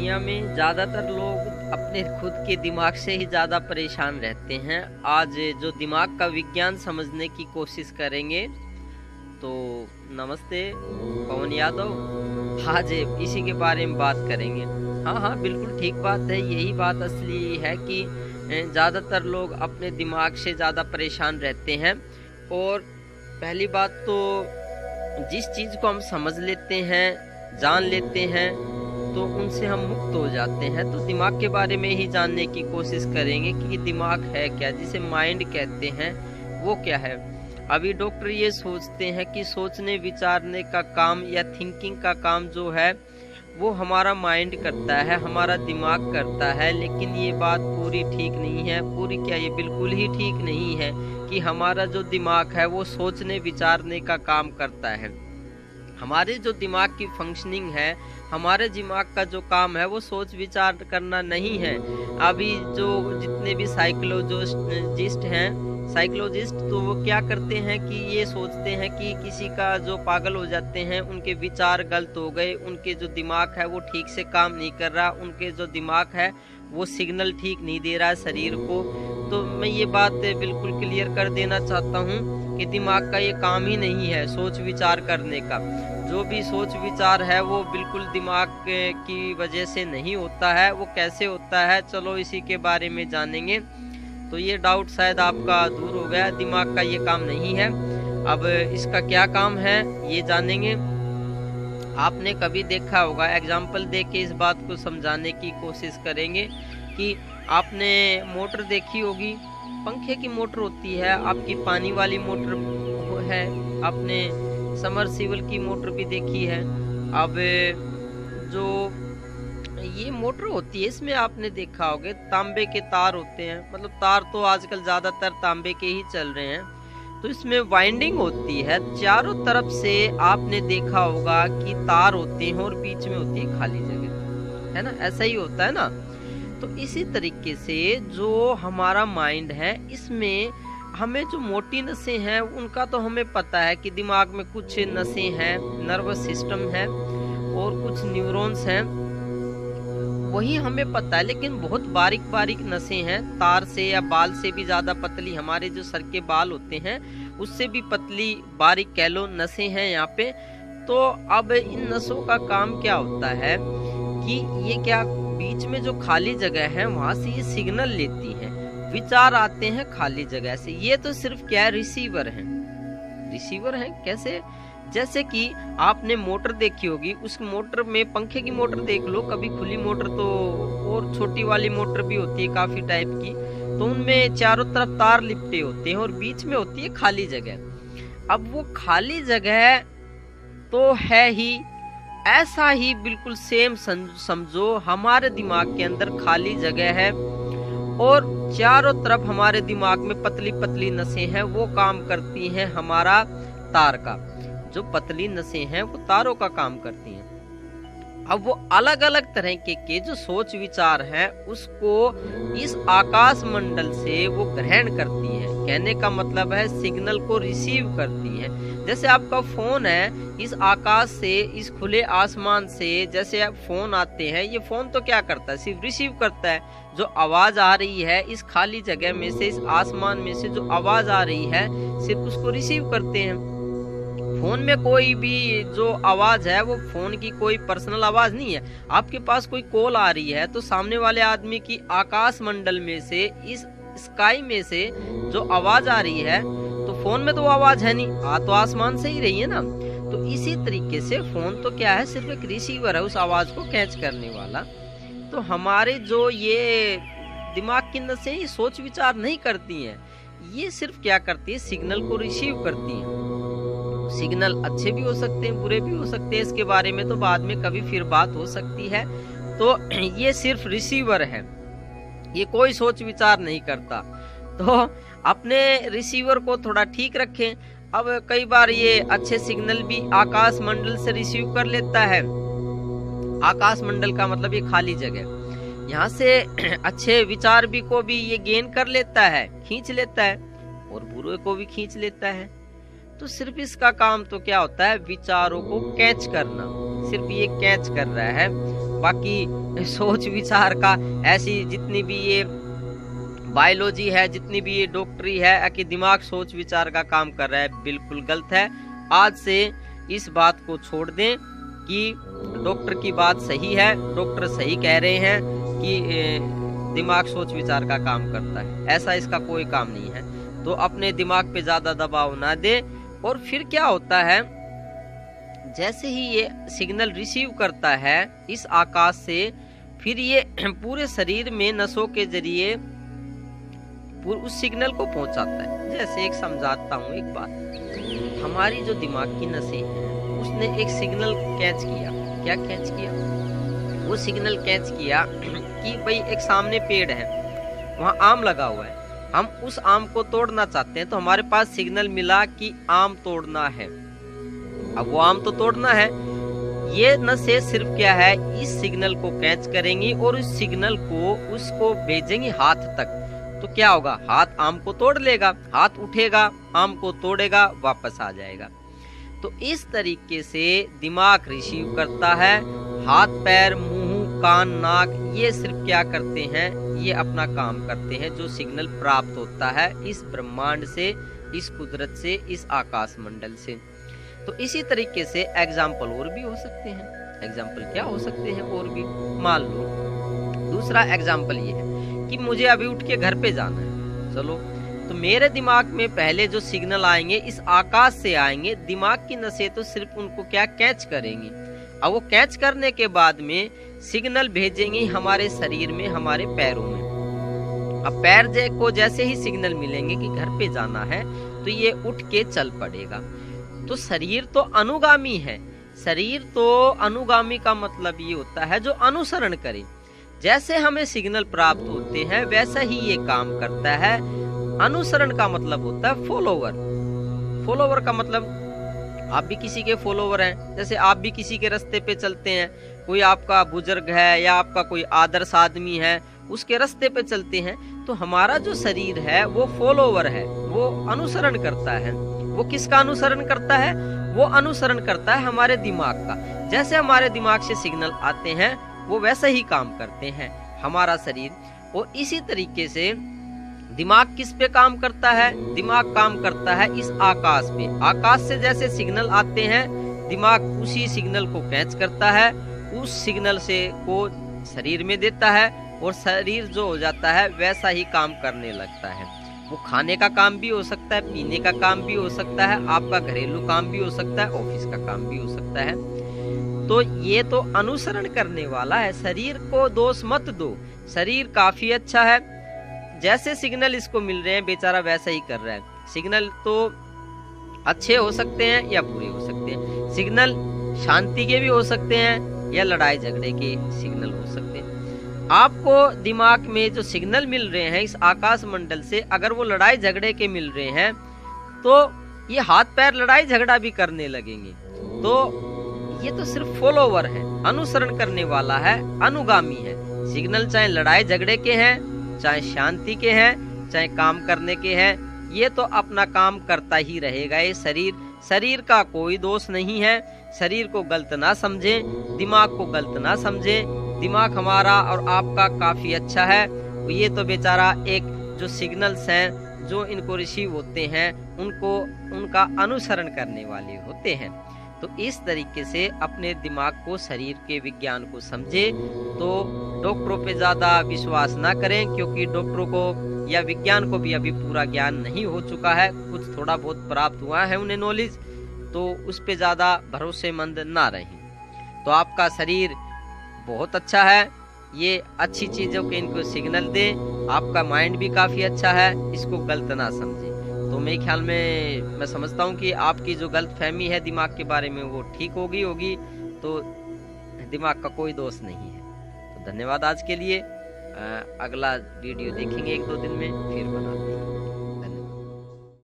दुनिया में ज़्यादातर लोग अपने खुद के दिमाग से ही ज़्यादा परेशान रहते हैं। आज जो दिमाग का विज्ञान समझने की कोशिश करेंगे। तो नमस्ते, पवन यादव। आज इसी के बारे में बात करेंगे। हाँ, बिल्कुल ठीक बात है। यही बात असली है कि ज़्यादातर लोग अपने दिमाग से ज़्यादा परेशान रहते हैं। और पहली बात तो जिस चीज़ को हम समझ लेते हैं, जान लेते हैं, तो उनसे हम मुक्त हो जाते हैं। तो दिमाग के बारे में ही जानने की कोशिश करेंगे कि दिमाग है क्या, जिसे माइंड कहते हैं, वो क्या है। अभी डॉक्टर ये सोचते हैं कि सोचने विचारने का काम या थिंकिंग का काम जो है वो हमारा माइंड करता है, हमारा दिमाग करता है। लेकिन ये बात पूरी ठीक नहीं है। पूरी क्या, ये बिल्कुल ही ठीक नहीं है कि हमारा जो दिमाग है वो सोचने विचारने का काम करता है। हमारे जो दिमाग की फंक्शनिंग है, हमारे दिमाग का जो काम है वो सोच विचार करना नहीं है। अभी जो जितने भी साइकोलॉजिस्ट तो वो क्या करते हैं कि ये सोचते हैं कि किसी का जो पागल हो जाते हैं, उनके विचार गलत हो गए, उनके जो दिमाग है वो ठीक से काम नहीं कर रहा, उनके जो दिमाग है वो सिग्नल ठीक नहीं दे रहा है शरीर को। तो मैं ये बात बिल्कुल क्लियर कर देना चाहता हूँ कि दिमाग का ये काम ही नहीं है सोच विचार करने का। जो भी सोच विचार है वो बिल्कुल दिमाग की वजह से नहीं होता है। वो कैसे होता है, चलो इसी के बारे में जानेंगे। तो ये डाउट शायद आपका दूर हो गया। दिमाग का ये काम नहीं है। अब इसका क्या काम है ये जानेंगे। आपने कभी देखा होगा, एग्जाम्पल दे के इस बात को समझाने की कोशिश करेंगे कि आपने मोटर देखी होगी, पंखे की मोटर होती है, आपकी पानी वाली मोटर है, आपने समरसीबल की मोटर भी देखी है। अब जो ये मोटर होती है इसमें आपने देखा होगा तांबे के तार होते हैं। मतलब तार तो आजकल ज्यादातर तांबे के ही चल रहे हैं। तो इसमें वाइंडिंग होती है चारों तरफ से। आपने देखा होगा कि तार होते हैं और बीच में होती है खाली जगह, है ना? ऐसा ही होता है ना। तो इसी तरीके से जो हमारा माइंड है, इसमें हमें जो मोटी नसें हैं उनका तो हमें पता है कि दिमाग में कुछ नसें हैं, नर्वस सिस्टम है और कुछ न्यूरॉन्स हैं, वही हमें पता है। लेकिन बहुत बारीक बारीक नसें हैं, तार से या बाल से भी ज्यादा पतली, हमारे जो सर के बाल होते हैं उससे भी पतली बारीक कह लो नसें हैं यहाँ पे। तो अब इन नसों का काम क्या होता है कि ये क्या, बीच में जो खाली जगह है वहां से ये सिग्नल लेती है, विचार आते हैं खाली जगह से। ये तो सिर्फ क्या है, रिसीवर है। कैसे? जैसे कि आपने मोटर देखी होगी, उस मोटर में पंखे की मोटर देख लो, कभी खुली मोटर तो और छोटी वाली मोटर भी होती है काफी टाइप की। तो उनमें चारों तरफ तार लिपटे होते हैं और बीच में होती है खाली जगह। अब वो खाली जगह तो है ही, ऐसा ही बिल्कुल सेम समझो हमारे दिमाग के अंदर खाली जगह है और चारों तरफ हमारे दिमाग में पतली पतली नसें हैं, वो काम करती हैं हमारा तार का। जो पतली नसें हैं वो तारों का काम करती हैं। अब वो अलग अलग तरह के जो सोच विचार हैं उसको इस आकाश मंडल से वो ग्रहण करती है। कहने का मतलब है सिग्नल को रिसीव करती है। जैसे आपका फोन है, इस आकाश से, इस खुले आसमान से जैसे फोन आते हैं, ये फोन तो क्या करता है, सिर्फ रिसीव करता है। जो आवाज आ रही है इस खाली जगह में से, इस आसमान में से जो आवाज आ रही है, सिर्फ उसको रिसीव करते हैं। फोन में कोई भी जो आवाज है वो फोन की कोई पर्सनल आवाज नहीं है। आपके पास कोई कॉल आ रही है तो सामने वाले आदमी की आकाश मंडल में से, इस स्काई में से जो आवाज आ रही है, तो फोन में तो वो आवाज है नहीं, तो आसमान से ही रही है ना। तो इसी तरीके से फोन तो क्या है, सिर्फ एक रिसीवर है, उस आवाज को कैच करने वाला। तो हमारे जो ये दिमाग की नसें ये सोच विचार नहीं करती हैं, ये सिर्फ क्या करती है, सिग्नल को रिसीव करती हैं। सिग्नल अच्छे भी हो सकते हैं, बुरे भी हो सकते हैं, इसके बारे में तो बाद में कभी फिर बात हो सकती है। तो ये सिर्फ रिसीवर है, ये कोई सोच विचार नहीं करता। तो अपने रिसीवर को थोड़ा ठीक रखें। अब कई बार ये अच्छे सिग्नल भी आकाश मंडल से रिसीव कर लेता है। आकाश मंडल का मतलब ये खाली जगह, यहाँ से अच्छे विचार भी को भी ये गेन कर लेता है, खींच लेता है, और बुरे को भी खींच लेता है। तो सिर्फ इसका काम तो क्या होता है, विचारों को कैच करना, सिर्फ ये कैच कर रहा है। बाकी सोच विचार का ऐसी जितनी भी ये बायोलॉजी है, जितनी भी ये डॉक्टरी है कि दिमाग सोच विचार का काम कर रहा है, बिल्कुल गलत है। आज से इस बात को छोड़ दें कि डॉक्टर की बात सही है, डॉक्टर सही कह रहे हैं कि दिमाग सोच विचार का काम करता है, ऐसा इसका कोई काम नहीं है। तो अपने दिमाग पे ज्यादा दबाव ना दे। और फिर क्या होता है, जैसे ही ये सिग्नल रिसीव करता है इस आकाश से, फिर ये पूरे शरीर में नसों के जरिए उस सिग्नल को पहुंचाता है। जैसे एक समझाता हूँ एक बात, हमारी जो दिमाग की नसें हैं उसने एक सिग्नल कैच किया। क्या कैच किया? वो सिग्नल कैच किया कि भाई एक सामने पेड़ है, वहाँ आम लगा हुआ है, हम उस आम को तोड़ना चाहते हैं, तो हमारे पास सिग्नल मिला कि आम तोड़ना है। अब वो आम तो तोड़ना है, ये नसें सिर्फ क्या है, इस सिग्नल को कैच करेंगी और उस सिग्नल को उसको भेजेंगी हाथ तक। तो क्या होगा, हाथ आम को तोड़ लेगा, हाथ उठेगा, आम को तोड़ेगा, वापस आ जाएगा। तो इस तरीके से दिमाग रिसीव करता है। हाथ पैर मुंह कान नाक ये सिर्फ क्या करते हैं, ये अपना काम करते हैं। जो सिग्नल प्राप्त होता है इस ब्रह्मांड से, इस कुदरत से, इस आकाश मंडल से। तो इसी तरीके से एग्जाम्पल और भी हो सकते हैं। एग्जाम्पल क्या हो सकते हैं और भी, मान लो दूसरा एग्जाम्पल ये है कि मुझे अभी उठ के घर पे जाना है, चलो, तो मेरे दिमाग में पहले जो सिग्नल आएंगे इस आकाश से आएंगे। दिमाग की नसें तो सिर्फ उनको क्या कैच करेंगी। अब वो कैच करने के बाद में सिग्नल भेजेंगी हमारे शरीर में, हमारे पैरों में। अब पैर को जैसे ही सिग्नल मिलेंगे कि घर पे जाना है, तो ये उठ के चल पड़ेगा। तो शरीर तो अनुगामी है। शरीर तो अनुगामी का मतलब ये होता है जो अनुसरण करे। जैसे हमें सिग्नल प्राप्त होते हैं वैसा ही ये काम करता है। अनुसरण का मतलब होता है फॉलोवर। फॉलोवर का मतलब आप भी किसी के फॉलोवर हैं। जैसे आप भी किसी के रास्ते पे चलते हैं, कोई आपका बुजुर्ग है या आपका कोई आदर्श आदमी है, उसके रास्ते पे चलते हैं, तो हमारा जो शरीर है वो फॉलोवर है, वो अनुसरण करता है। वो किसका अनुसरण करता है? वो अनुसरण करता है हमारे दिमाग का। जैसे हमारे दिमाग से सिग्नल आते हैं वो वैसे ही काम करते हैं हमारा शरीर। और इसी तरीके से दिमाग किस पे काम करता है? दिमाग काम करता है इस आकाश पे। आकाश से जैसे सिग्नल आते हैं, दिमाग उसी सिग्नल को कैच करता है, उस सिग्नल से को शरीर में देता है, और शरीर जो हो जाता है वैसा ही काम करने लगता है। वो खाने का काम भी हो सकता है, पीने का काम भी हो सकता है, आपका घरेलू काम भी हो सकता है, ऑफिस का काम भी हो सकता है। तो ये तो अनुसरण करने वाला है। शरीर को दोष मत दो, शरीर काफी अच्छा है। जैसे सिग्नल इसको मिल रहे हैं बेचारा वैसा ही कर रहा है। सिग्नल तो अच्छे हो सकते हैं या बुरे हो सकते हैं। सिग्नल शांति के भी हो सकते हैं या लड़ाई झगड़े के सिग्नल हो सकते हैं। आपको दिमाग में जो सिग्नल मिल रहे हैं इस आकाश मंडल से, अगर वो लड़ाई झगड़े के मिल रहे हैं तो ये हाथ पैर लड़ाई झगड़ा भी करने लगेंगे। तो ये तो सिर्फ फॉलोवर है, अनुसरण करने वाला है, अनुगामी है। सिग्नल चाहे लड़ाई झगड़े के हैं, चाहे शांति के हैं, चाहे काम करने के हैं, ये तो अपना काम करता ही रहेगा। ये शरीर का कोई दोष नहीं है। शरीर को गलत ना समझे, दिमाग को गलत ना समझे। दिमाग हमारा और आपका काफी अच्छा है। ये तो बेचारा एक जो सिग्नल्स हैं जो इनको रिसीव होते हैं उनका अनुसरण करने वाले होते हैं। तो इस तरीके से अपने दिमाग को, शरीर के विज्ञान को समझे। तो डॉक्टरों पे ज्यादा विश्वास ना करें, क्योंकि डॉक्टरों को या विज्ञान को भी अभी पूरा ज्ञान नहीं हो चुका है, कुछ थोड़ा बहुत प्राप्त हुआ है उन्हें नॉलेज, तो उस पे ज्यादा भरोसेमंद ना रहें। तो आपका शरीर बहुत अच्छा है, ये अच्छी चीजों के इनको सिग्नल दे। आपका माइंड भी काफी अच्छा है, इसको गलत ना समझे। तो मेरे ख्याल में मैं समझता हूँ कि आपकी जो गलत फहमी है दिमाग के बारे में वो ठीक होगी। तो दिमाग का कोई दोष नहीं है। तो धन्यवाद आज के लिए। अगला वीडियो देखेंगे 1-2 दिन में, फिर बनाते हैं।